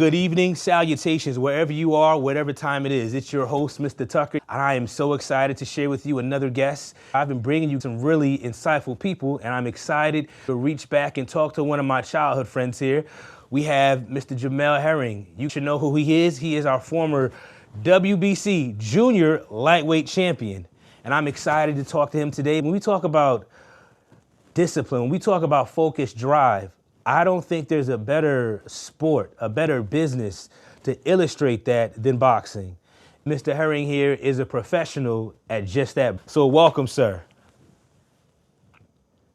good evening, salutations, wherever you are, whatever time it is. It's your host, Mr. Tucker. I am so excited to share with you another guest. I've been bringing you some really insightful people, and I'm excited to reach back and talk to one of my childhood friends here. We have Mr. Jamel Herring. You should know who he is. He is our former WBC Junior Lightweight Champion. And I'm excited to talk to him today. When we talk about discipline, when we talk about focus, drive, I don't think there's a better sport, a better business to illustrate that than boxing. Mr. Herring here is a professional at just that. So welcome, sir.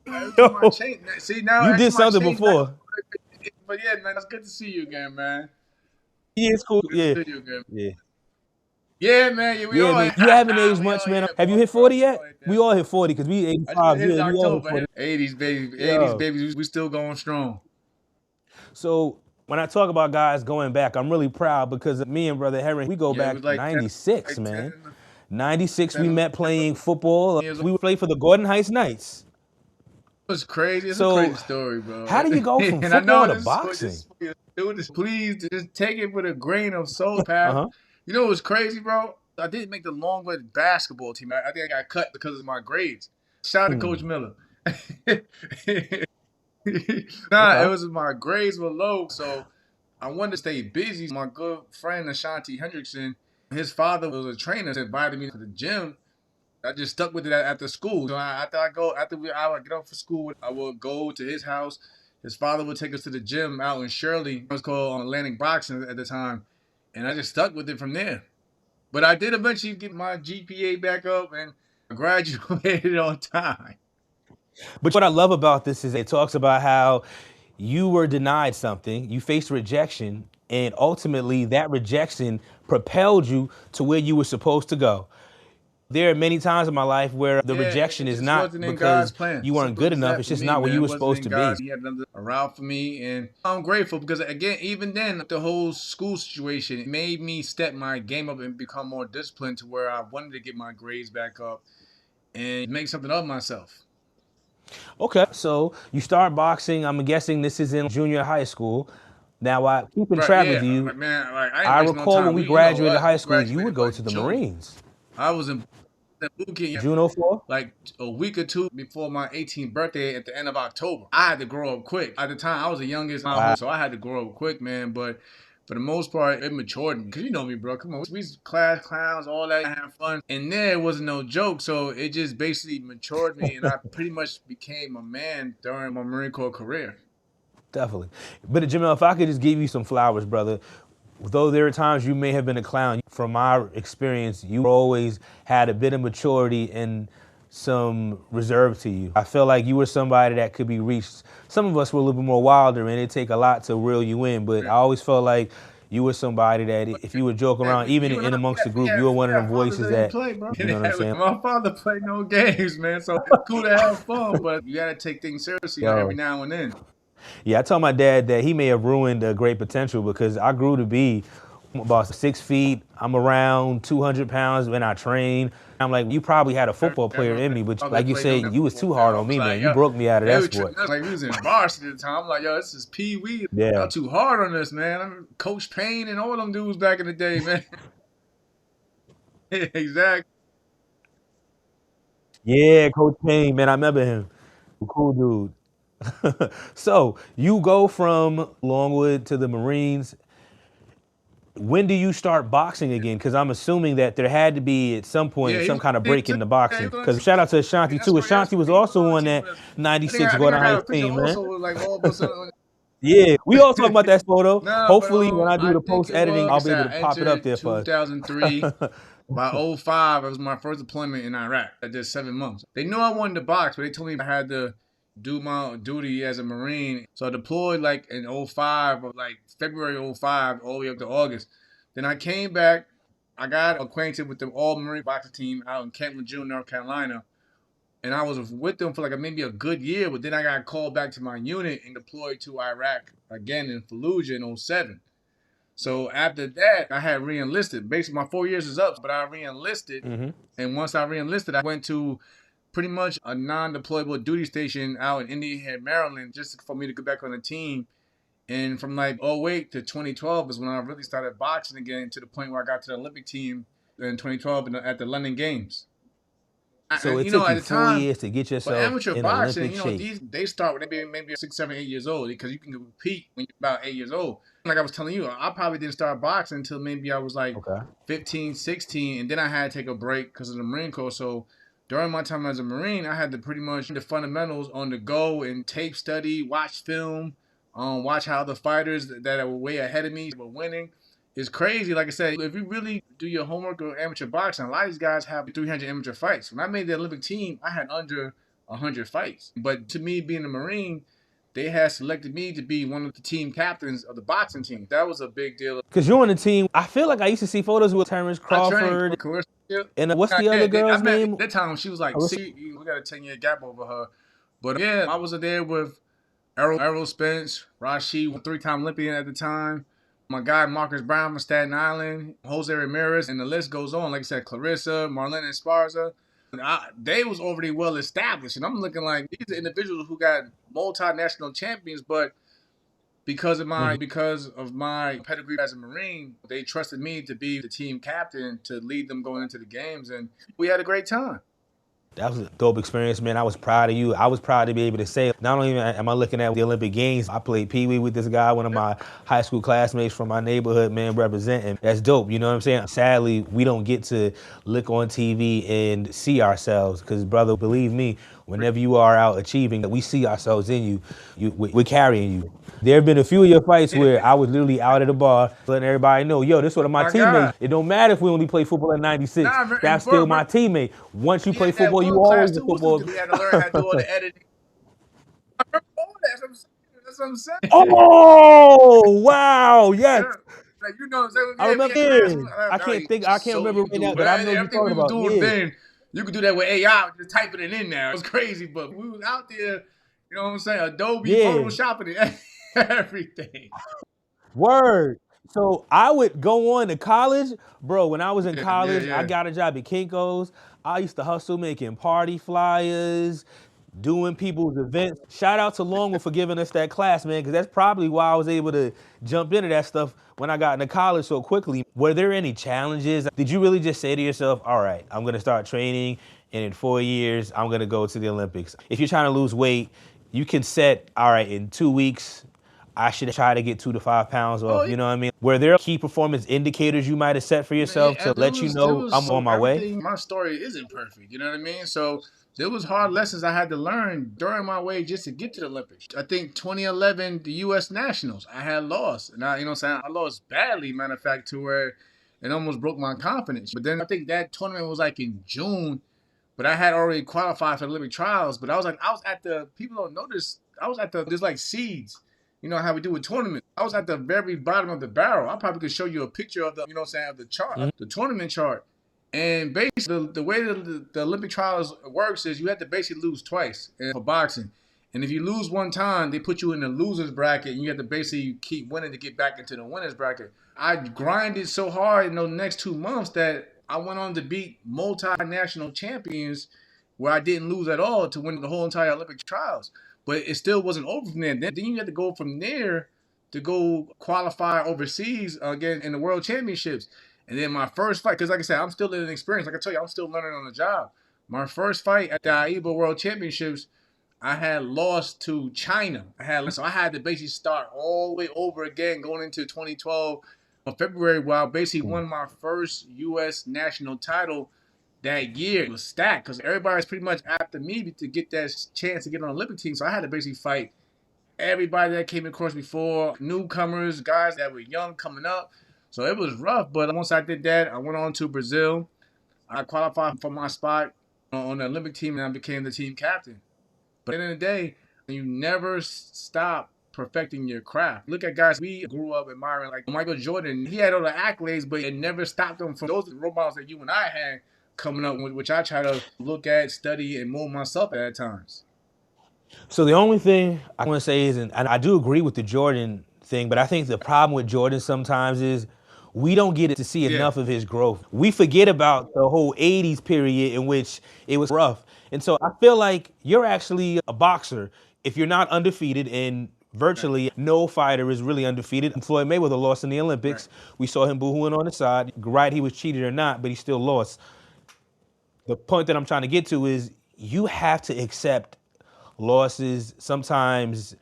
Yo, See, now you did something before. But yeah, man, it's good to see you again, man. Yeah, it's cool. Good Yeah. to see you again. Yeah. Yeah, man. Yeah, we Yeah, all man. You haven't aged we much, all man. hit Have you that hit bro. 40 We yet? all hit that. We all hit 40 because we I just 85. hit Yeah, we all hit October. 40. 80s, baby. Yo. 80s, baby. We still going strong. So when I talk about guys going back, I'm really proud because me and Brother Herring, we go Yeah, it back was like 96, 10, man. 10, 96, we 10, met playing football. years We played for the Gordon Heights Knights. It was crazy. It's a So crazy story, bro. how do you go from And I football know to boxing? Please just take it with a grain of salt, pal. Uh-huh. You know what's crazy, bro? I didn't make the long-way basketball team. I think I got cut because of my grades. Shout out to Coach Miller. Nah, it was my grades were low, so I wanted to stay busy. My good friend Ashanti Hendrickson, his father was a trainer, invited me to the gym. I just stuck with it after school. So after I would get off for school, I would go to his house. His father would take us to the gym out in Shirley. It was called Atlantic Boxing at the time, and I just stuck with it from there. But I did eventually get my GPA back up and I graduated on time. But what I love about this is it talks about how you were denied something, you faced rejection, and ultimately that rejection propelled you to where you were supposed to go. There are many times in my life where the rejection is not because you weren't good enough. It's just not where you were supposed to be. He had another route for me, and I'm grateful because, again, even then, the whole school situation made me step my game up and become more disciplined to where I wanted to get my grades back up and make something of myself. Okay, so you start boxing. I'm guessing this is in junior high school. Now, keeping track with you, I recall when we graduated high school, you would go to the Marines. I was in boot camp June 04? like a week or two before my 18th birthday at the end of October. I had to grow up quick. At the time, I was the youngest, so I had to grow up quick, man. But for the most part, it matured me. Because you know me, bro. Come on. We used to class clowns, all that, have fun. And there wasn't no joke. So it just basically matured me. And I pretty much became a man during my Marine Corps career. Definitely. But Jamel, if I could just give you some flowers, brother. Though there are times you may have been a clown, from my experience, you always had a bit of maturity and some reserve to you. I feel like you were somebody that could be reached. Some of us were a little bit more wilder, and it'd take a lot to reel you in, but I always felt like you were somebody that if you would joke around, even in amongst the group, you were one of the voices that, you know what I'm saying? My father played no games, man, so it's cool to have fun, but you gotta take things seriously every now and then. Yeah, I told my dad that he may have ruined a great potential because I grew to be about 6 feet. I'm around 200 pounds when I train. I'm like, you probably had a football player in me, but like you said, you was too hard on me, man. You broke me out of that sport. Like we was in varsity at the time. I'm like, yo, this is Pee Wee. Yeah. Y'all too hard on this, man. I'm Coach Payne and all them dudes back in the day, man. Exactly. Yeah, Coach Payne, man, I remember him. Cool dude. So you go from Longwood to the Marines. When do you start boxing again? Because I'm assuming that there had to be at some point some kind of break in the boxing. Because shout out to Ashanti too. Ashanti was also on that 96 Gordon Heights team, man. Yeah, we all talk about that photo. Hopefully, when I do the post editing, I'll be able to pop it up there for us. 2003. By 05, it was my first deployment in Iraq. I did 7 months. They knew I wanted to box, but they told me I had to do my duty as a Marine. So I deployed like in 05, or like February 05, all the way up to August. Then I came back. I got acquainted with the all-Marine boxing team out in Kentland, June, North Carolina. And I was with them for like maybe a good year, but then I got called back to my unit and deployed to Iraq again in Fallujah in 07. So after that, I had re-enlisted. Basically, my 4 years is up, but I re-enlisted. And once I re-enlisted, I went to pretty much a non-deployable duty station out in Indian Head, Maryland, just for me to get back on the team And from like '08 to 2012 is when I really started boxing again, to the point where I got to the Olympic team in 2012 at the London Games. So it You know, took at you the 4 years time, to get but yourself amateur in boxing, Olympic you know, shape. they start when they maybe 6, 7, 8 years old, because you can compete when you're about 8 years old. Like I was telling you, I probably didn't start boxing until maybe I was like Okay. 15, 16, and then I had to take a break because of the Marine Corps. So during my time as a Marine, I had to pretty much the fundamentals on the go and tape study, watch film, watch how the fighters that were way ahead of me were winning. It's crazy. Like I said, if you really do your homework on amateur boxing, a lot of these guys have 300 amateur fights. When I made the Olympic team, I had under 100 fights. But to me, being a Marine, they had selected me to be one of the team captains of the boxing team. That was a big deal. Because you're on the team. I feel like I used to see photos with Terrence I trained Crawford. Clarissa. And what's the other I girl's met name? that time. She was like, Carissa? see, we got a 10-year gap over her. But yeah, I was there with Errol Spence, Rashid, 3-time Olympian at the time. My guy Marcus Brown from Staten Island, Jose Ramirez, and the list goes on. Like I said, Clarissa, Marlene Esparza. They was already well established, and I'm looking like these are individuals who got multinational champions, but because of my pedigree as a Marine, they trusted me to be the team captain to lead them going into the games, and we had a great time. That was a dope experience, man. I was proud of you. I was proud to be able to say, not only am I looking at the Olympic Games, I played Pee Wee with this guy, one of my high school classmates from my neighborhood, man, representing. That's dope, you know what I'm saying? Sadly, we don't get to look on TV and see ourselves, because, brother, believe me, whenever you are out achieving, we see ourselves in you. We're carrying you. There have been a few of your fights where I was literally out at the bar letting everybody know, yo, this is one of my My teammates. God. It don't matter if we only play football at 96. Nah, That's still my teammate. Once you play had that football, you wood class always a too. football. We had to learn how to do all the editing. I remember all that. That's what I'm saying. Oh, wow, yes. Yeah. Like, you know what I'm saying? I Yeah, we remember. had class. I can't So remember you right now, do but I know what you're everything we talking was about. doing Yeah. then. You could do that with AI, just typing it in there. It was crazy, but we was out there. You know what I'm saying? Adobe, Yeah. Photoshopping it, everything. Word. So I would go on to college, bro. When I was in college, I Yeah. got a job at Kinko's. I used to hustle making party flyers, doing people's events. Shout out to Longwood for giving us that class, man, because that's probably why I was able to jump into that stuff when I got into college so quickly. Were there any challenges? Did you really just say to yourself, all right, I'm gonna start training, and in 4 years, I'm gonna go to the Olympics? If you're trying to lose weight, you can set, all right, in 2 weeks, I should try to get 2 to 5 pounds off, you know what I mean? Were there key performance indicators you might have set for yourself to let you know I'm on my way? My story isn't perfect. You know what I mean? So there was hard lessons I had to learn during my way just to get to the Olympics. I think 2011, the U.S. Nationals, I had lost. And you know what I'm saying? I lost badly, matter of fact, to where it almost broke my confidence. But then I think that tournament was like in June, but I had already qualified for the Olympic trials. But I was at the, people don't notice, I was at there's like seeds. You know how we do with tournaments. I was at the very bottom of the barrel. I probably could show you a picture of the, you know what I'm saying, of the chart, the tournament chart. And basically, the way the Olympic trials works is you have to basically lose twice for boxing. And if you lose one time, they put you in the loser's bracket, and you have to basically keep winning to get back into the winner's bracket. I grinded so hard in those next 2 months that I went on to beat multinational champions where I didn't lose at all to win the whole entire Olympic trials. But it still wasn't over from there. Then you had to go from there to go qualify overseas again in the World Championships. And then my first fight, because like I said, I'm still in an experience. Like I tell you, I'm still learning on the job. My first fight at the AIBA World Championships, I had lost to China. So I had to basically start all the way over again going into 2012 of February, where I basically won my first U.S. national title that year. It was stacked because everybody's pretty much after me to get that chance to get on the Olympic team. So I had to basically fight everybody that came across before, newcomers, guys that were young coming up. So it was rough, but once I did that, I went on to Brazil. I qualified for my spot on the Olympic team, and I became the team captain. But at the end of the day, you never stop perfecting your craft. Look at guys we grew up admiring, like Michael Jordan. He had all the accolades, but it never stopped him from those role models that you and I had coming up with, which I try to look at, study, and mold myself at times. So the only thing I want to say is, and I do agree with the Jordan thing, but I think the problem with Jordan sometimes is we don't get to see enough of his growth. We forget about the whole 80s period in which it was rough. And so I feel like you're actually a boxer if you're not undefeated and Virtually no fighter is really undefeated. Floyd Mayweather lost in the Olympics. Right. We saw him boohooing on the side. Right, he was cheated or not, but he still lost. The point that I'm trying to get to is you have to accept losses. Sometimes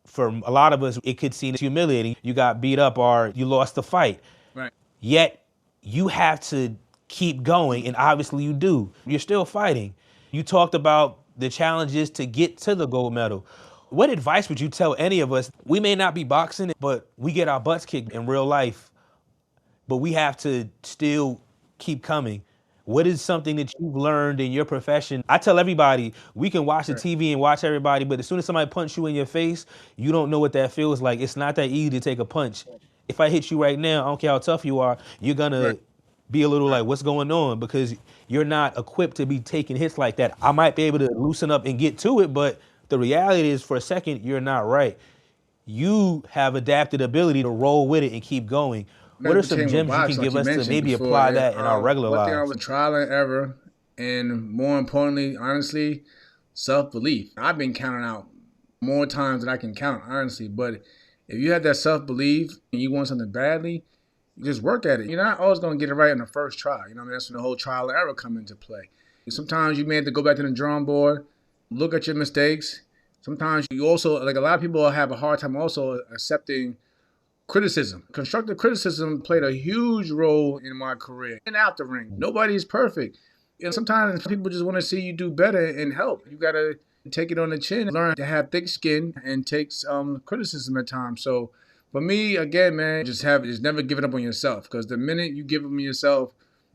for a lot of us, it could seem humiliating. You got beat up or you lost the fight. Right. Yet you have to keep going, and obviously you do. You're still fighting. You talked about the challenges to get to the gold medal. What advice would you tell any of us? We may not be boxing, but we get our butts kicked in real life, but we have to still keep coming. What is something that you've learned in your profession? I tell everybody, we can watch the TV and watch everybody, but as soon as somebody punches you in your face, you don't know what that feels like. It's not that easy to take a punch. If I hit you right now, I don't care how tough you are, you're gonna be a little like, what's going on? Because you're not equipped to be taking hits like that. I might be able to loosen up and get to it, but the reality is for a second, you're not right. You have adapted ability to roll with it and keep going. What are some gems you can give us to maybe apply that in our regular lives? One thing I was trial and error, and more importantly, honestly, self-belief. I've been counting out more times than I can count, honestly. But if you have that self-belief and you want something badly, you just work at it. You're not always going to get it right on the first try. You know what I mean? That's when the whole trial and error come into play. Sometimes you may have to go back to the drawing board, look at your mistakes. Sometimes you also, like a lot of people have a hard time also accepting criticism. Constructive criticism played a huge role in my career and out the ring. Nobody's perfect. And sometimes people just want to see you do better and help. You got to take it on the chin, learn to have thick skin and take some criticism at times. So for me, again, man, just never give it up on yourself, because the minute you give up on yourself,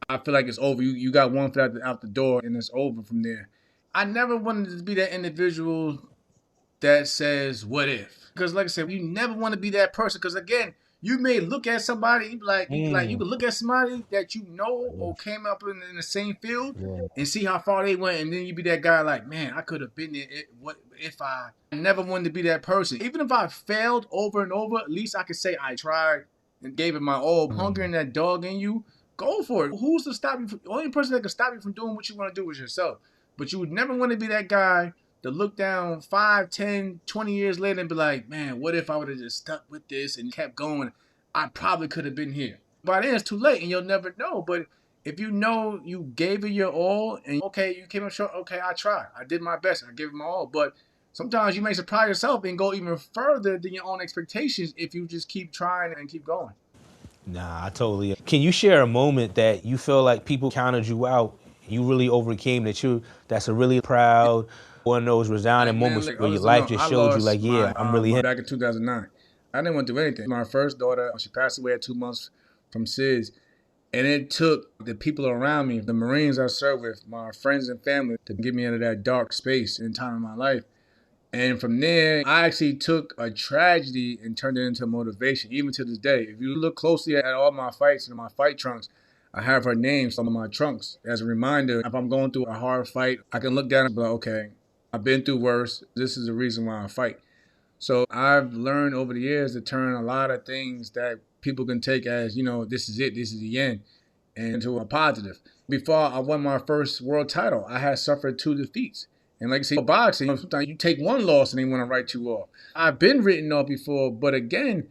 I feel like it's over. You got one foot out the door and it's over from there. I never wanted to be that individual that says, what if? Because like I said, you never want to be that person. Because again, you may look at somebody, you could look at somebody that you know or came up in the same field and see how far they went, and then you be that guy like, man, I could have been there. What if I never wanted to be that person? Even if I failed over and over, at least I could say I tried and gave it my all. Hunger and that dog in you, go for it. Who's to stop you? The only person that can stop you from doing what you want to do is yourself. But you would never want to be that guy to look down 5, 10, 20 years later and be like, man, what if I would have just stuck with this and kept going? I probably could have been here. By then, it's too late and you'll never know. But if you know you gave it your all and, okay, you came up short, okay, I tried. I did my best. I gave it my all. But sometimes you may surprise yourself and go even further than your own expectations if you just keep trying and keep going. Nah, I totally. Can you share a moment that you feel like people counted you out, you really overcame that's a really proud, one of those resounding moments where your life just showed you like, yeah, I'm really him? Back in 2009, I didn't want to do anything. My first daughter, she passed away at 2 months from SIDS. And it took the people around me, the Marines I served with, my friends and family, to get me out of that dark space in time of my life. And from there, I actually took a tragedy and turned it into motivation, even to this day. If you look closely at all my fights and my fight trunks, I have her name on my trunks as a reminder. If I'm going through a hard fight, I can look down and be like, okay, I've been through worse. This is the reason why I fight. So I've learned over the years to turn a lot of things that people can take as, this is it, this is the end, and into a positive. Before I won my first world title, I had suffered 2 defeats. And like I say, boxing, sometimes you take one loss and they want to write you off. I've been written off before, but again,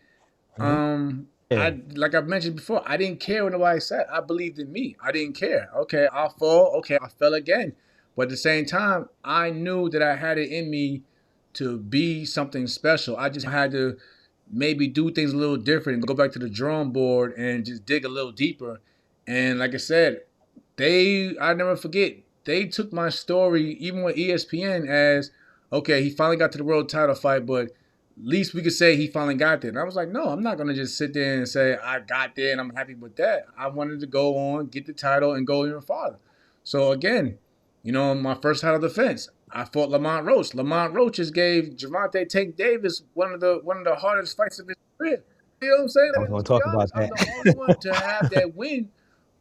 like I've mentioned before, I didn't care what nobody said. I believed in me. I didn't care. Okay, I'll fall. Okay, I fell again. But at the same time, I knew that I had it in me to be something special. I just had to maybe do things a little different and go back to the drawing board and just dig a little deeper. And like I said, I never forget, they took my story, even with ESPN, as, okay, he finally got to the world title fight, but at least we could say he finally got there. And I was like, no, I'm not going to just sit there and say I got there and I'm happy with that. I wanted to go on, get the title, and go even farther. So again, my first title defense, I fought Lamont Roach. Lamont Roach just gave Gervonta Tank Davis one of the hardest fights of his career. You know what I'm saying? I was going to talk about that. I'm the only one to have that win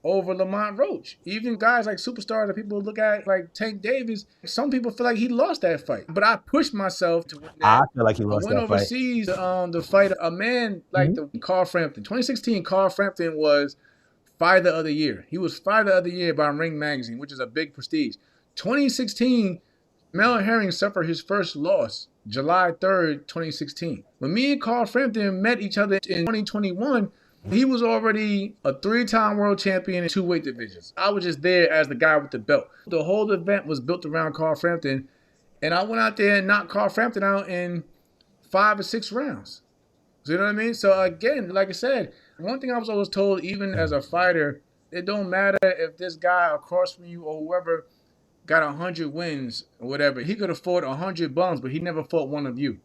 over Lamont Roach. Even guys like superstars that people look at like Tank Davis, some people feel like he lost that fight. But I pushed myself to win that. I feel like he lost that fight. I went overseas to fight a man like the Carl Frampton. 2016, Carl Frampton was Fighter of the Year. He was Fighter of the Year by Ring Magazine, which is a big prestige. 2016, Jamel Herring suffered his first loss July 3rd, 2016. When me and Carl Frampton met each other in 2021, he was already a 3-time world champion in 2 weight divisions. I was just there as the guy with the belt. The whole event was built around Carl Frampton, and I went out there and knocked Carl Frampton out in 5 or 6 rounds. So you know what I mean? So again, like I said, one thing I was always told, even as a fighter, it don't matter if this guy across from you or whoever got 100 wins or whatever. He could have fought 100 bums, but he never fought one of you.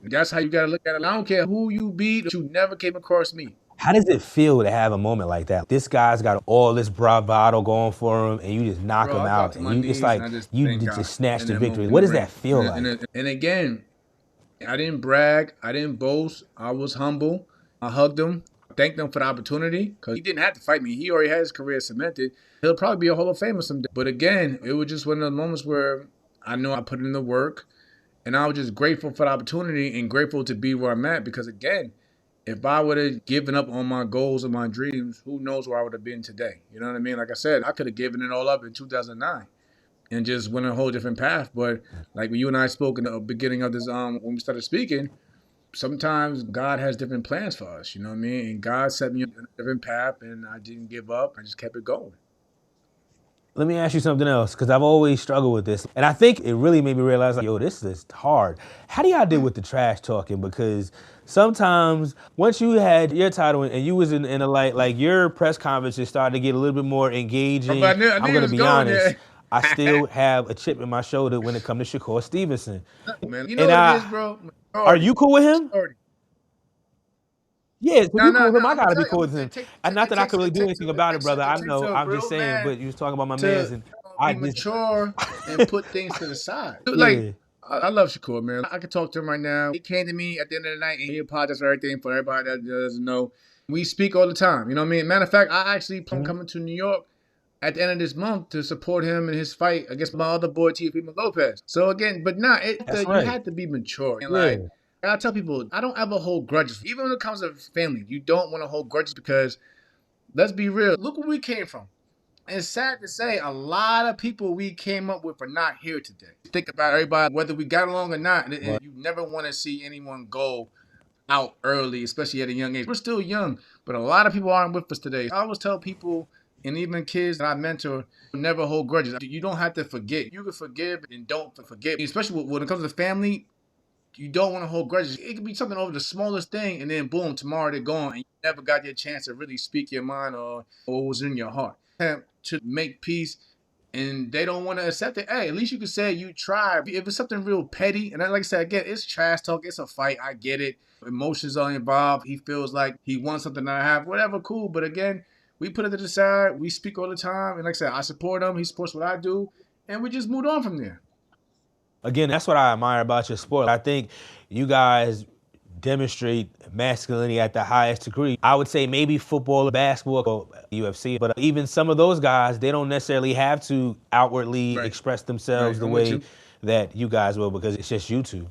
That's how you got to look at it. I don't care who you beat, you never came across me. How does it feel to have a moment like that? This guy's got all this bravado going for him, and you just knock him out. And it's like you just snatch the victory. What does that feel like? And again, I didn't brag. I didn't boast. I was humble. I hugged him. Thanked him for the opportunity because he didn't have to fight me. He already had his career cemented. He'll probably be a Hall of Famer someday. But again, it was just one of the moments where I know I put in the work, and I was just grateful for the opportunity and grateful to be where I'm at because, again, if I would have given up on my goals and my dreams, who knows where I would have been today. You know what I mean? Like I said, I could have given it all up in 2009 and just went a whole different path. But like when you and I spoke in the beginning of this, when we started speaking, sometimes God has different plans for us, you know what I mean? And God set me on a different path, and I didn't give up. I just kept it going. Let me ask you something else, because I've always struggled with this. And I think it really made me realize, like, yo, this is hard. How do y'all deal with the trash talking? Because sometimes once you had your title and you was in a light, like your press conferences started to get a little bit more engaging. I knew I'm going to be honest. There. I still have a chip in my shoulder when it comes to Shakur Stevenson. Man, you know what it is, bro? Are you cool with him? Yeah, so you cool with him. I gotta be cool with him. And not that I can really do anything about it, brother. I know. I'm just saying. But you was talking about my man's, and I be mature and put things to the side. Like I love Shakur, man. I can talk to him right now. He came to me at the end of the night and he apologized for everything. For everybody that doesn't know, we speak all the time. You know what I mean? Matter of fact, I actually plan coming to New York at the end of this month to support him in his fight against my other boy, Teofimo Lopez. So again, but nah, you had to be mature. And like, I tell people, I don't ever hold grudges. Even when it comes to family, you don't want to hold grudges because, let's be real, look where we came from. And it's sad to say, a lot of people we came up with are not here today. Think about everybody, whether we got along or not, and you never want to see anyone go out early, especially at a young age. We're still young, but a lot of people aren't with us today. I always tell people, and even kids that I mentor, never hold grudges. You don't have to forget. You can forgive and don't forget. Especially when it comes to family, you don't want to hold grudges. It could be something over the smallest thing, and then boom, tomorrow they're gone, and you never got your chance to really speak your mind or what was in your heart. To make peace, and they don't want to accept it. Hey, at least you can say you tried. If it's something real petty, and like I said, again, it's trash talk, it's a fight, I get it. Emotions are involved. He feels like he wants something that I have, whatever, cool. But again, we put it to the side. We speak all the time, and like I said, I support him. He supports what I do, and we just moved on from there. Again, that's what I admire about your sport. I think you guys demonstrate masculinity at the highest degree. I would say maybe football, basketball, or UFC, but even some of those guys, they don't necessarily have to outwardly express themselves the way that you guys will, because it's just you two.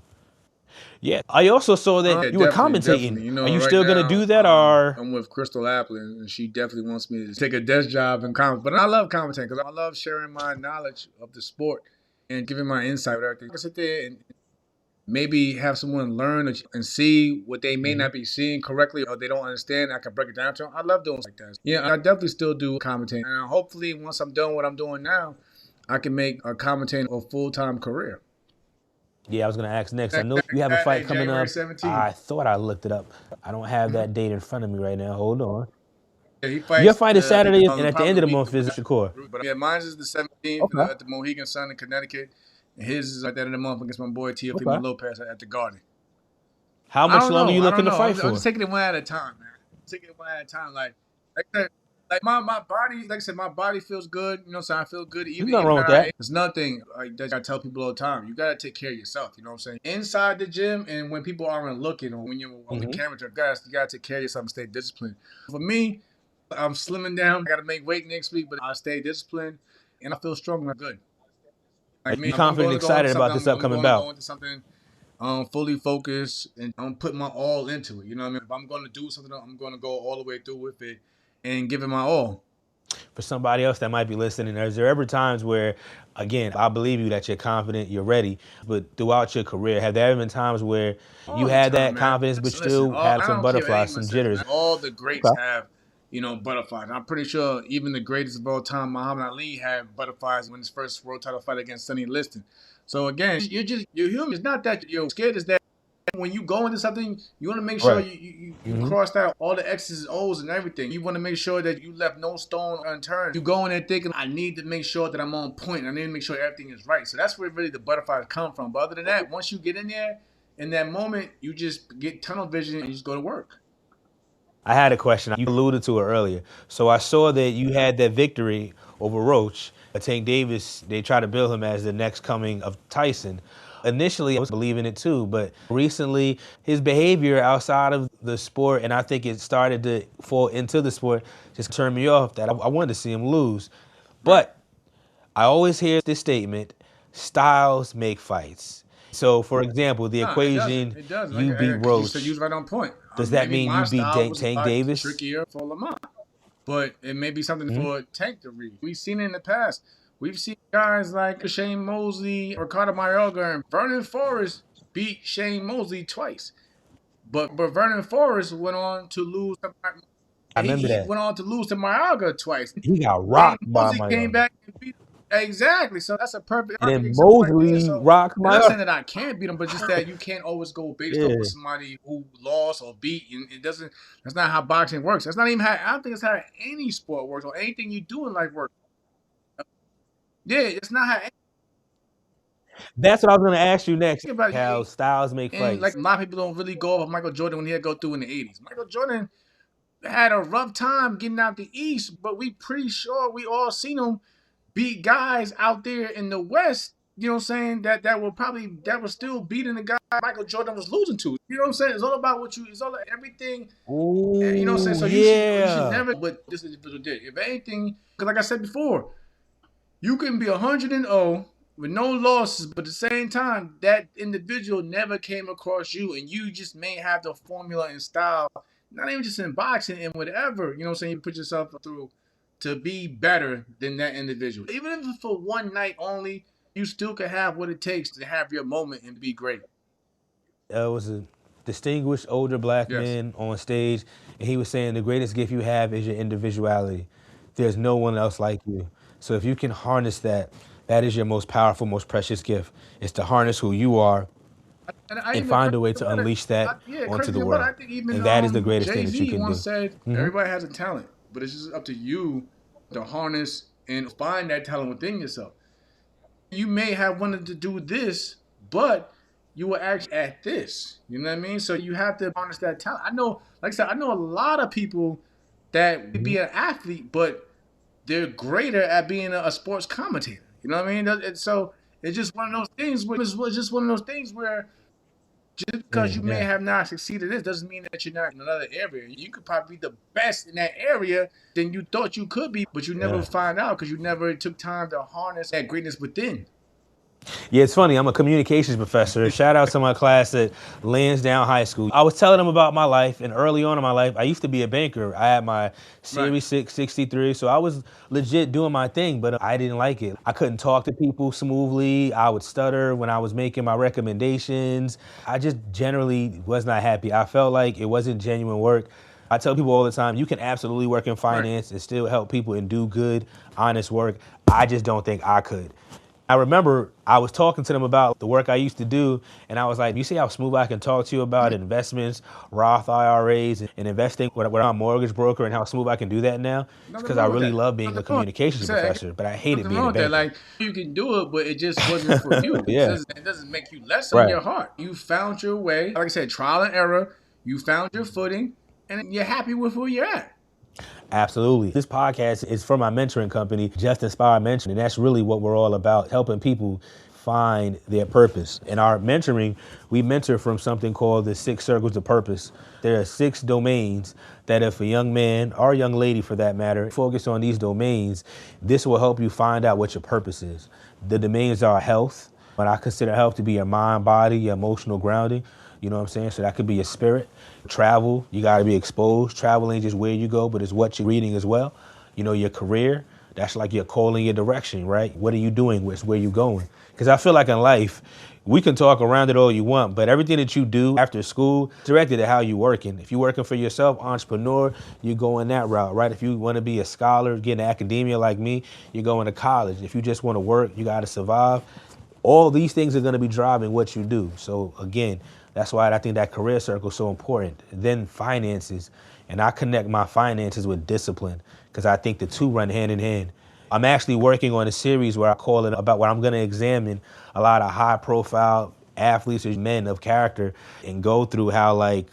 Yeah, I also saw that you were commentating. You know, are you still gonna do that, or? I'm with Crystal Apple, and she definitely wants me to take a desk job and comment. But I love commentating because I love sharing my knowledge of the sport and giving my insight with everything. I sit there and maybe have someone learn and see what they may not be seeing correctly, or they don't understand. I can break it down to them. I love doing like that. Yeah, I definitely still do commentating. And hopefully, once I'm done what I'm doing now, I can make a commentating a full-time career. Yeah, I was going to ask next. I know you have a fight coming up. 17th. I thought I looked it up. I don't have that date in front of me right now. Hold on. Yeah, your fight is Saturday, and at the end of the month is Shakur. But yeah, mine is the 17th at the Mohegan Sun in Connecticut. And his is at the end of the month against my boy Teofimo Lopez at the Garden. How much longer are you looking to fight for? I'm just taking it one at a time, man. Taking it one at a time. Like my body, like I said, my body feels good. You know what I'm saying? I feel good. There's nothing wrong with that. There's nothing that I tell people all the time. You got to take care of yourself. You know what I'm saying? Inside the gym and when people aren't looking, or when you're on the camera, you got to take care of yourself and stay disciplined. For me, I'm slimming down. I got to make weight next week, but I stay disciplined and I feel strong and good. Like me, confident and excited about this upcoming bout. I'm going into something fully focused, and I'm putting my all into it. You know what I mean? If I'm going to do something, I'm going to go all the way through with it and give it my all. for somebody else that might be listening, is there ever times where, again, I believe you that you're confident, you're ready, but throughout your career, have there ever been times where you All the had time, that man. confidence but Listen, still had I some don't care what butterflies, anyone some says, jitters? man. All the greats Okay. have, butterflies. I'm pretty sure even the greatest of all time, Muhammad Ali, had butterflies when his first world title fight against Sonny Liston. So again, you're human. It's not that you're scared. It's that when you go into something, you want to make sure Right. you crossed out all the X's and O's and everything. You want to make sure that you left no stone unturned. You go in there thinking, I need to make sure that I'm on point. I need to make sure everything is right. So that's where really the butterflies come from. But other than that, once you get in there, in that moment, you just get tunnel vision and you just go to work. I had a question. You alluded to it earlier. So I saw that you had that victory over Roach. Tank Davis, they try to bill him as the next coming of Tyson. Initially, I was believing it too, but recently, his behavior outside of the sport, and I think it started to fall into the sport, just turned me off that I wanted to see him lose. Right. But I always hear this statement, styles make fights. So, for example, the No, it doesn't. equation, It doesn't. you beat Like you said, you Roach. was right on point. Does that Maybe mean my you beat style was a Tank lot Davis? trickier for Lamont. But it may be something for Tank to read. We've seen it in the past. We've seen guys like Shane Mosley, Ricardo Mayorga, and Vernon Forrest beat Shane Mosley twice. But Vernon Forrest went on to lose to I remember he that. went on to lose to Mayorga twice. He got Shane rocked by Mosley came Mayorga. back and beat him. Exactly. So that's a perfect And then example right there. Mosley So rocked it's not saying Mayorga. that I can't beat him, but just that you can't always go based off Yeah. with somebody who lost or beat. And it doesn't. That's not how boxing works. That's not even how. I don't think it's how any sport works or anything you do in life works. Yeah, it's not how. That's what I was going to ask you next. Think about it. How styles make And like fights. a lot of people don't really go off of Michael Jordan when he had to go through in the '80s. Michael Jordan had a rough time getting out the East, but we pretty sure we all seen him beat guys out there in the West, you know what I'm saying, that was still beating the guy Michael Jordan was losing to. You know what I'm saying? It's all about it's all everything. You know what I'm saying? Ooh, So you should yeah. never what this individual did. If anything, because like I said before, you can be 100-0 with no losses, but at the same time, that individual never came across you, and you just may have the formula and style, not even just in boxing and whatever, you know what I'm saying, you put yourself through to be better than that individual. Even if it's for one night only, you still can have what it takes to have your moment and be great. It was a distinguished older black Yes. man on stage, and he was saying the greatest gift you have is your individuality. There's no one else like you. So if you can harness that, that is your most powerful, most precious gift. Is to harness who you are and find a way to unleash that onto the But world. I think even And that is the greatest thing that you Jay-Z can once do. said, everybody has a talent, but it's just up to you to harness and find that talent within yourself. You may have wanted to do this, but you were actually at this. You know what I mean? So you have to harness that talent. I know, like I said, I know a lot of people that would be an athlete, but they're greater at being a sports commentator. You know what I mean? So it's just one of those things. It's just one of those things where just because you may Yeah. have not succeeded in this doesn't mean that you're not in another area. You could probably be the best in that area than you thought you could be, but you never Yeah. find out because you never took time to harness that greatness within. Yeah, it's funny. I'm a communications professor. Shout out to my class at Lansdowne High School. I was telling them about my life, and early on in my life, I used to be a banker. I had my Series 663, so I was legit doing my thing, but I didn't like it. I couldn't talk to people smoothly. I would stutter when I was making my recommendations. I just generally was not happy. I felt like it wasn't genuine work. I tell people all the time, you can absolutely work in finance and still help people and do good, honest work. I just don't think I could. I remember I was talking to them about the work I used to do, and I was like, you see how smooth I can talk to you about investments, Roth IRAs, and investing with I'm a mortgage broker, and how smooth I can do that now? It's because I really love being a communications professor, but I hated being a banker. Like, you can do it, but it just wasn't for you. Yeah. It doesn't make you less in your heart. You found your way. Like I said, trial and error. You found your footing, and you're happy with where you're at. Absolutely. This podcast is for my mentoring company, Just Inspire Mentoring, and that's really what we're all about, helping people find their purpose. In our mentoring, we mentor from something called the 6 circles of purpose. There are 6 domains that if a young man or a young lady for that matter, focus on these domains, this will help you find out what your purpose is. The domains are health, but I consider health to be your mind, body, your emotional grounding. You know what I'm saying? So that could be your spirit. Travel, you got to be exposed. Travel ain't just where you go, but it's what you're reading as well. You know, your career, that's like your calling, your direction, right? What are you doing? Where you going? Because I feel like in life, we can talk around it all you want, but everything that you do after school is directed at how you working. If you're working for yourself, entrepreneur, you go in that route, right? If you want to be a scholar, get into academia like me, you're going to college. If you just want to work, you got to survive. All these things are going to be driving what you do. So again, that's why I think that career circle is so important. Then finances, and I connect my finances with discipline because I think the two run hand in hand. I'm actually working on a series where I call it about where I'm going to examine a lot of high profile athletes or men of character and go through how like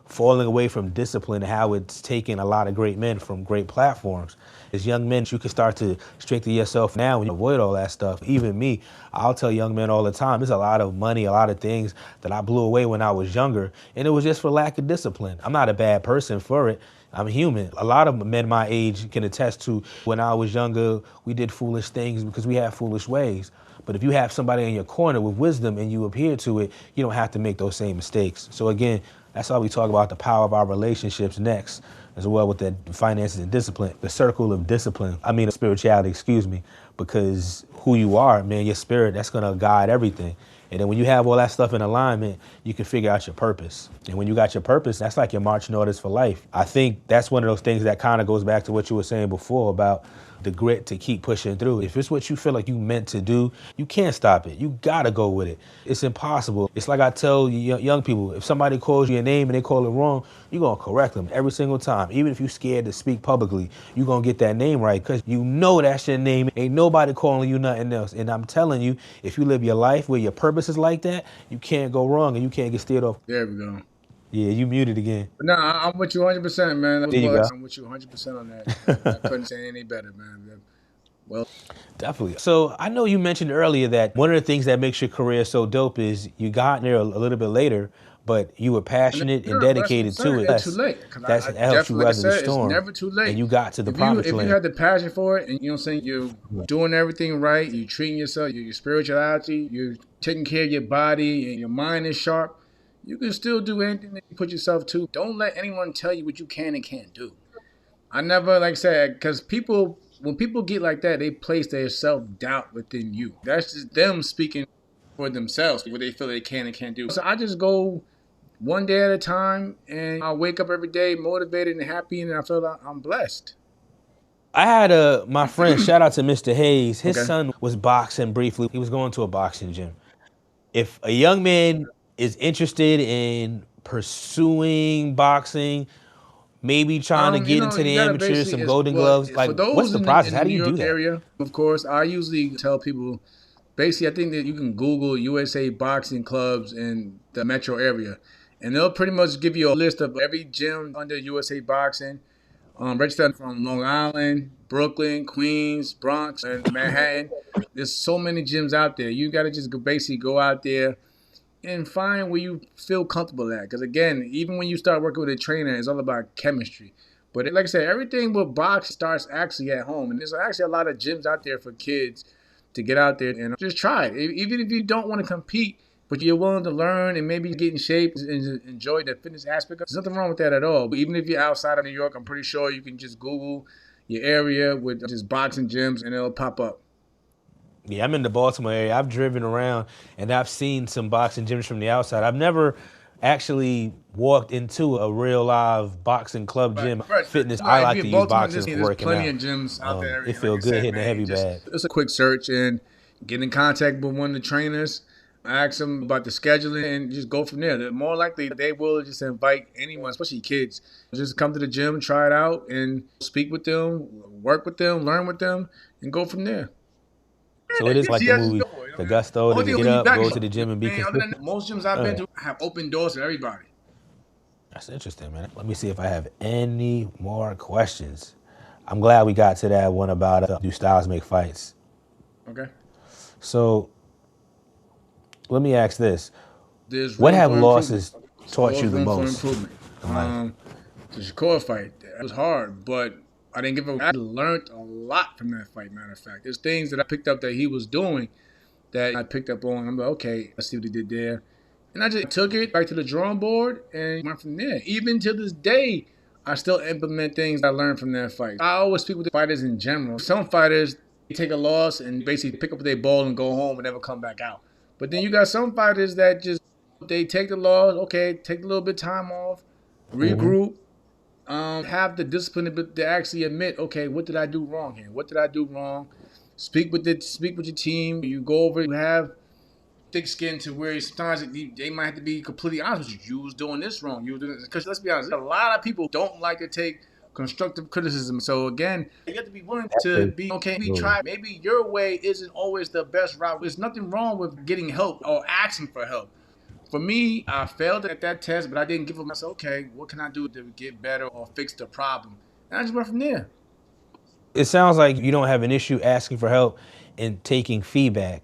falling away from discipline, how it's taken a lot of great men from great platforms. As young men, you can start to strengthen yourself now and avoid all that stuff. Even me, I'll tell young men all the time, there's a lot of money, a lot of things that I blew away when I was younger, and it was just for lack of discipline. I'm not a bad person for it. I'm human. A lot of men my age can attest to when I was younger, we did foolish things because we had foolish ways. But if you have somebody in your corner with wisdom and you adhere to it, you don't have to make those same mistakes. So again, that's why we talk about the power of our relationships next, as well with the finances and discipline, the circle of discipline. I mean, spirituality, excuse me, because who you are, man, your spirit, that's gonna guide everything. And then when you have all that stuff in alignment, you can figure out your purpose. And when you got your purpose, that's like your marching orders for life. I think that's one of those things that kind of goes back to what you were saying before about the grit to keep pushing through. If it's what you feel like you meant to do, you can't stop it. You gotta go with it. It's impossible. It's like I tell young people, if somebody calls you a name and they call it wrong, you're gonna correct them every single time. Even if you're scared to speak publicly, you're gonna get that name right because you know that's your name. Ain't nobody calling you nothing else. And I'm telling you, if you live your life where your purpose is like that, you can't go wrong and you can't get steered off. There we go. Yeah, you muted again. But no, I'm with you 100%, man. That was There you well, go. I'm with you 100% on that. I couldn't say any better, man. Well, Definitely. So I know you mentioned earlier that one of the things that makes your career so dope is you got there a little bit later, but you were passionate and dedicated to it. It's too late. That helps you Like I weather the said, it's storm. never too late. And you got to the promised If you land. had the passion for it and you know what I'm saying, you're doing everything right, you're treating yourself, your spirituality, you're taking care of your body and your mind is sharp, you can still do anything that you put yourself to. Don't let anyone tell you what you can and can't do. I never, like I said, because when people get like that, they place their self-doubt within you. That's just them speaking for themselves, what they feel they can and can't do. So I just go one day at a time, and I wake up every day motivated and happy, and I feel like I'm blessed. I had my friend, shout out to Mr. Hayes, his Okay. son was boxing briefly. He was going to a boxing gym. If a young man is interested in pursuing boxing, maybe trying to get into You the gotta amateurs, some basically, golden gloves, like for those what's the process? in How the do you New do York that? area, of course, I usually tell people, basically, I think that you can Google USA boxing clubs in the metro area, and they'll pretty much give you a list of every gym under USA Boxing, registered from Long Island, Brooklyn, Queens, Bronx, and Manhattan. There's so many gyms out there. You got to just basically go out there and find where you feel comfortable at. Because again, even when you start working with a trainer, it's all about chemistry. But like I said, everything with box starts actually at home. And there's actually a lot of gyms out there for kids to get out there and just try it. Even if you don't want to compete, but you're willing to learn and maybe get in shape and enjoy the fitness aspect, there's nothing wrong with that at all. But even if you're outside of New York, I'm pretty sure you can just Google your area with just boxing gyms and it'll pop up. Yeah, I'm in the Baltimore area. I've driven around and I've seen some boxing gyms from the outside. I've never actually walked into a real live boxing club gym. Fitness, I like to use boxing for working out. There's plenty of gyms out there. It feels good hitting a heavy bag. It's a quick search and get in contact with one of the trainers. Ask them about the scheduling and just go from there. They're more likely they will just invite anyone, especially kids, just come to the gym, try it out, and speak with them, work with them, learn with them, and go from there. So it is like the movie, The Gusto, to get up, go to the gym and be consistent. Most gyms I've been to have open doors to everybody. That's interesting, man. Let me see if I have any more questions. I'm glad we got to that one about do styles make fights? Okay. So let me ask this. What have losses taught you the most? The Shakur fight, it was hard, but I didn't give up. I learned a lot from that fight, matter of fact. There's things that I picked up that he was doing that I picked up on. I'm like, okay, let's see what he did there. And I just took it back to the drawing board and went from there. Even to this day, I still implement things I learned from their fight. I always speak with the fighters in general. Some fighters, they take a loss and basically pick up their ball and go home and never come back out. But then you got some fighters that just, they take the loss, okay, take a little bit of time off, regroup, have the discipline to actually admit, okay, what did I do wrong here? What did I do wrong? Speak with your team. You go over, you have thick skin to where sometimes they might have to be completely honest with you. You was doing this wrong. You was doing this. Because let's be honest, a lot of people don't like to take constructive criticism. So again, you have to be willing to be, okay, we try. Maybe your way isn't always the best route. There's nothing wrong with getting help or asking for help. For me, I failed at that test, but I didn't give up myself, okay, what can I do to get better or fix the problem? And I just went from there. It sounds like you don't have an issue asking for help and taking feedback.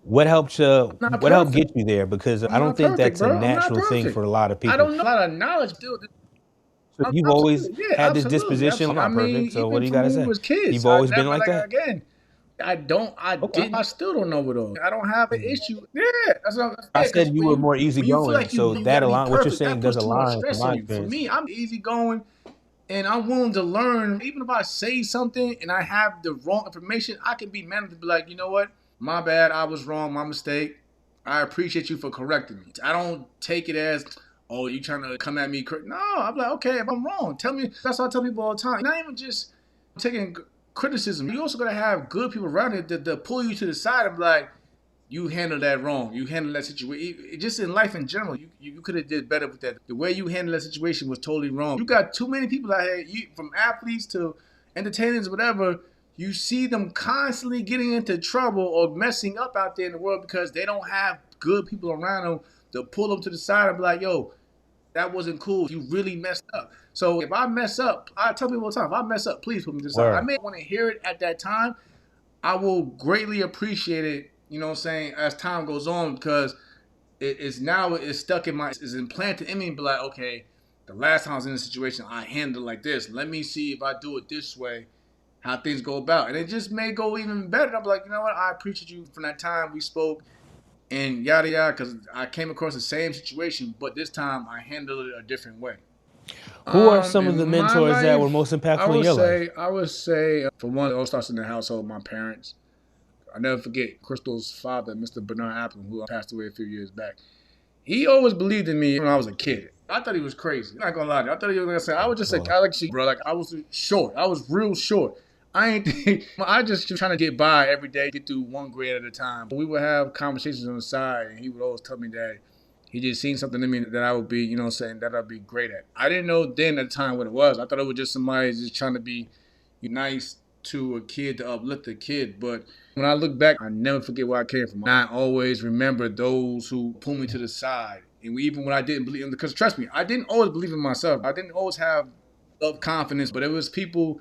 What helped get you there? Because I don't think that's a natural thing for a lot of people. I don't know a lot of knowledge still. So you've always had this disposition. I'm not perfect, so what do you got to say? You've always been like that? Again, I still don't know it all. I don't have an issue. Yeah, that's what I said. You were more easygoing, so that align. What you're saying does align with my experience. For me, I'm easygoing, and I'm willing to learn. Even if I say something and I have the wrong information, I can be man to be like, you know what? My bad, I was wrong, my mistake. I appreciate you for correcting me. I don't take it as, oh, you trying to come at me. No, I'm like, okay, if I'm wrong, tell me. That's what I tell people all the time. Not even just taking criticism. You also got to have good people around you that pull you to the side and be like, you handled that wrong. You handled that situation. Just in life in general, you could have did better with that. The way you handled that situation was totally wrong. You got too many people out here, from athletes to entertainers, whatever. You see them constantly getting into trouble or messing up out there in the world because they don't have good people around them to pull them to the side and be like, yo, that wasn't cool. You really messed up. So if I mess up, I tell people all the time, if I mess up, please put me to the side. I may want to hear it at that time. I will greatly appreciate it, you know what I'm saying, as time goes on, because it's stuck in it's implanted in me and be like, okay, the last time I was in this situation, I handled it like this. Let me see if I do it this way, how things go about. And it just may go even better. I'm like, you know what? I appreciate you from that time we spoke and yada, yada, because I came across the same situation, but this time I handled it a different way. Who are some of the mentors that were most impactful in your life? I would say, for one, it all starts in the household, my parents. I never forget Crystal's father, Mr. Bernard Applin, who passed away a few years back. He always believed in me when I was a kid. I thought he was crazy. I'm not going to lie to you. I thought he was going to say, I was just a galaxy, bro. Like, I was short. I was real short. I just trying to get by every day, get through one grade at a time. We would have conversations on the side, and he would always tell me that he just seen something in me that I would be, you know what I'm saying, that I'd be great at. I didn't know then at the time what it was. I thought it was just somebody just trying to be nice to a kid, to uplift a kid. But when I look back, I never forget where I came from. I always remember those who pulled me to the side. And even when I didn't believe, because trust me, I didn't always believe in myself. I didn't always have self-confidence, but it was people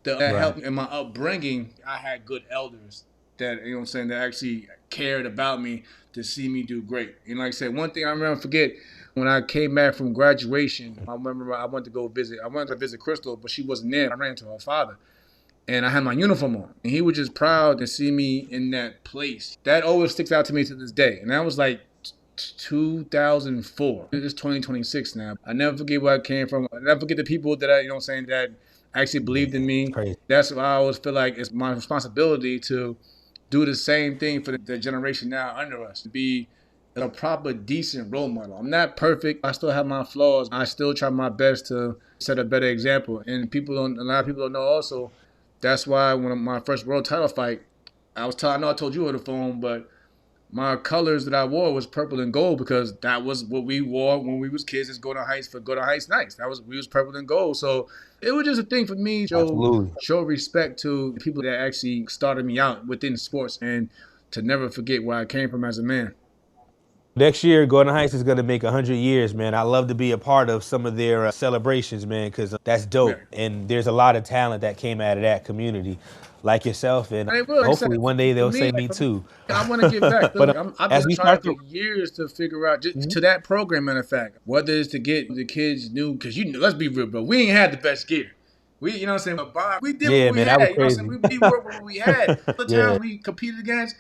that helped in my upbringing. I had good elders that, you know what I'm saying, that actually cared about me to see me do great. And like I said, one thing I remember forget, when I came back from graduation, I remember I went to visit Crystal, but she wasn't there. I ran into her father. And I had my uniform on. And he was just proud to see me in that place. That always sticks out to me to this day. And that was like 2004. It's 2026 now. I never forget where I came from. I never forget the people that you know what I'm saying, that actually believed in me. That's why I always feel like it's my responsibility to do the same thing for the generation now under us, to be a proper, decent role model. I'm not perfect. I still have my flaws. I still try my best to set a better example. And a lot of people don't know also, that's why when my first world title fight, I know I told you on the phone, but my colors that I wore was purple and gold because that was what we wore when we was kids. Is Go Down Heights nights. We was purple and gold. So it was just a thing for me to show respect to the people that actually started me out within sports and to never forget where I came from as a man. Next year, Gordon Heights is going to make 100 years, man. I love to be a part of some of their celebrations, man, because that's dope. Yeah. And there's a lot of talent that came out of that community, like yourself. And hopefully one day they'll say me too. I want to get back. But I've been trying for years to figure out, to that program, matter of fact, whether it's to get the kids new, because let's be real, bro, we ain't had the best gear. You know what I'm saying? But we did what we had. You know what I'm saying? We worked with what we had. The time we competed against,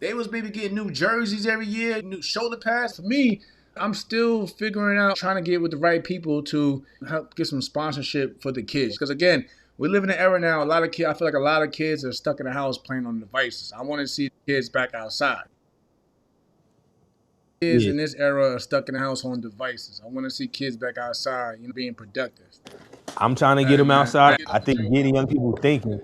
they was maybe getting new jerseys every year, new shoulder pads. For me, I'm still figuring out, trying to get with the right people to help get some sponsorship for the kids. Because again, we live in an era now, a lot of kids, I feel like a lot of kids are stuck in the house playing on devices. I want to see kids back outside. Kids Yeah. in this era are stuck in the house on devices. I want to see kids back outside, being productive. I'm trying to get Hey, them man. outside. I think getting young people thinking.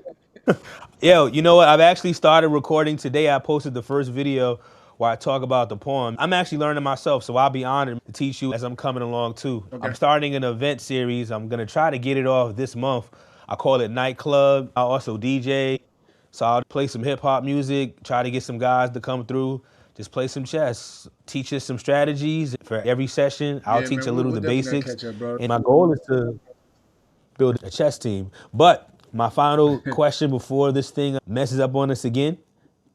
Yo, you know what? I've actually started recording today. I posted the first video where I talk about the poem. I'm actually learning myself, so I'll be honored to teach you as I'm coming along too. Okay. I'm starting an event series. I'm gonna try to get it off this month. I call it Nightclub. I'll also DJ. So I'll play some hip hop music, try to get some guys to come through, just play some chess, teach us some strategies for every session. I'll Yeah, teach man, a little we're the definitely gonna basics. catch up, bro. And my goal is to build a chess team. But my final question before this thing messes up on us again.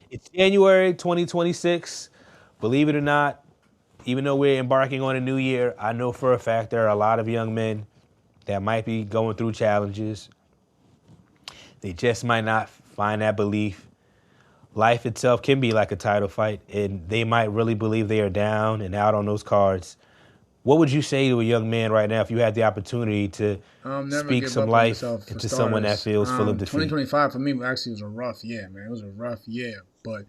It's January 2026. Believe it or not, even though we're embarking on a new year, I know for a fact there are a lot of young men that might be going through challenges. They just might not find that belief. Life itself can be like a title fight, and they might really believe they are down and out on those cards. What would you say to a young man right now if you had the opportunity to Never speak give some up on life yourself, for into someone that starters. feels full of defeat? 2025 for me actually was a rough year, man. It was a rough year, but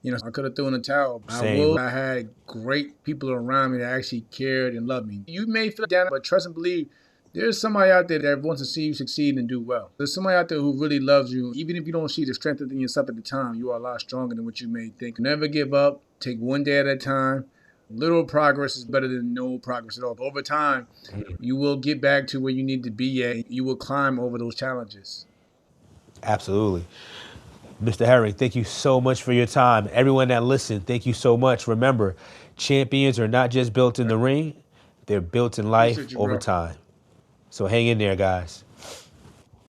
I could have thrown in the towel. Same. I had great people around me that actually cared and loved me. You may feel down, but trust and believe there's somebody out there that wants to see you succeed and do well. There's somebody out there who really loves you. Even if you don't see the strength within yourself at the time, you are a lot stronger than what you may think. Never give up. Take one day at a time. Little progress is better than no progress at all. Over time, you will get back to where you need to be at. You will climb over those challenges. Absolutely. Mr. Herring, thank you so much for your time. Everyone that listened, thank you so much. Remember, champions are not just built in the ring, they're built in life Appreciate you, over bro. time. So hang in there, guys.